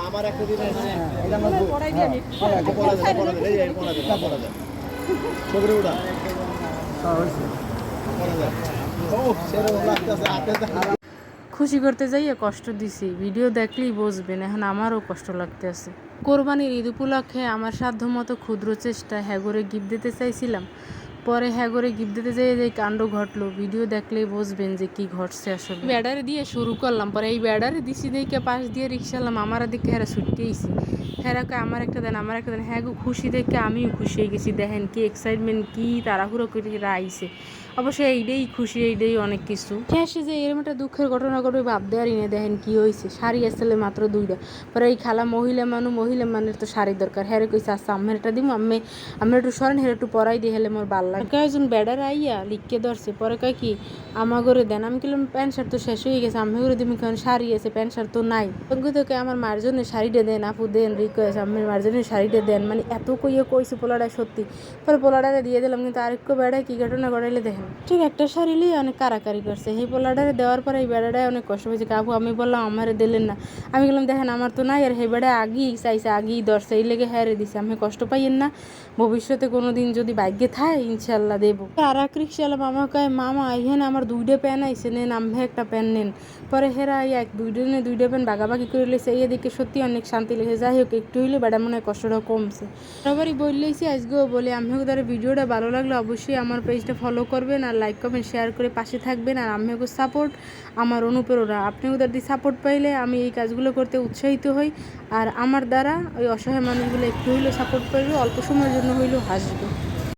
আমার একটা দিন ছবি উঠা খুশি করতে যাইয়ে কষ্ট দিছি, ভিডিও দেখলেই বুঝবেন। এখন আমারও কষ্ট লাগতে আছে। কোরবানির ঈদ উপলক্ষে আমার সাধ্যমতো ক্ষুদ্র চেষ্টা হ্যাগরে গিফট দিতে চাইছিলাম। পরে হ্যাগরে গিফট দিতে যাইয়ে যে কাণ্ড ঘটলো, ভিডিও দেখলেই বুঝবেন যে কি ঘটছে আসলে। ব্যাডারে দিয়ে শুরু করলাম, পরে এই ব্যাডারে দিছি দেখে পাশ দিয়ে রিক্সালাম, আমার দিকে হেরা ছুটতেইছি। হেরাকে আমার একটা দেন, আমার একটা দেন। হ্যাঁ গো, খুশি দেখে আমিও খুশি হয়ে গেছি। দেখেন কি এক্সাইটমেন্ট, কি তাড়াহুড়ো করে এরা আইছে। অবশ্য এইটাই খুশি, এইটাই অনেক কিছু। শেষে যে এরকম একটা দুঃখের ঘটনা ঘটবে ভাব দেওয়ারই না। দেখেন কি হয়েছে, শাড়ি আসলে মাত্র 2টা। পরে এই খালা মহিলা মানের তো শাড়ি দরকার। হ্যারে কইছে আচ্ছা আম্মের একটা দিব, আমি একটু সরেন, হেরে একটু পরাই দিয়ে হেলে মোর ভাল লাগে। কয়েকজন বেড়ার আইয়া লিখকে ধরছে, পরে কয় কি আমা করে দেন। আমি কিলাম প্যান্ট শার্ট তো শেষ হয়ে গেছে, আমি করে দিবি কারণ শাড়ি আছে, প্যান্ট শার্ট তো নাই। তোকে আমার মার জন্য শাড়িটা দেন, আপু দেন, রিকোয়েস্ট আম্মের মার জন্য শাড়িটা দেন। মানে এত কইছে পোলাটায় সত্যি। পরে পোলাটারে দিয়ে দিলাম, কিন্তু আরেকটু বেড়ায় কি ঘটনা ঘটাইলে দেখেন। ঠিক একটা শাড়ি লিয়ে অনেক কারাকারি করছে। এই পোলাটারে দেওয়ার পরে এই বেড়াটায় অনেক কষ্ট হয়েছে। কাবু আমি বললাম আমারে দিলেন না। আমি বললাম দেখেন আমার তো নাই, আর হে বেড়ায় আগেই চাইছে, আগেই ধরছে, এই লেগে হ্যারে দিছে। আমি কষ্ট পাইয়েন না, ভবিষ্যতে কোনো দিন যদি ভাগ্যে থাকে ইনশাল্লাহ দেবো। আর এক রিক্সাওয়ালা মামা কয় মামা এখানে আমার 2টা প্যান আইসে, নেন আমি একটা প্যান নেন। পরে হেরা এক 2টা প্যান বাগাবাগি করে লেছে। এদিকে সত্যি অনেক শান্তি লেগেছে। যাই হোক, একটু হইলে বেড়া মনে হয় কষ্টটা কমছে। সবারই বললেইছি আজকেও বলে, আমিও তার ভিডিওটা ভালো লাগলে অবশ্যই আমার পেজটা ফলো করবেন, আর লাইক কমেন্ট শেয়ার করে পাশে থাকবেন। আর আমিও সাপোর্ট আমার অনুপ্রেরণা। আপনি ওদের দিয়ে সাপোর্ট পাইলে আমি এই কাজগুলো করতে উৎসাহিত হই। আর আমার দ্বারা ওই অসহায় মানুষগুলো একটু হইলেও সাপোর্ট করবে, অল্প সময়ের জন্য হইলেও হাসবে।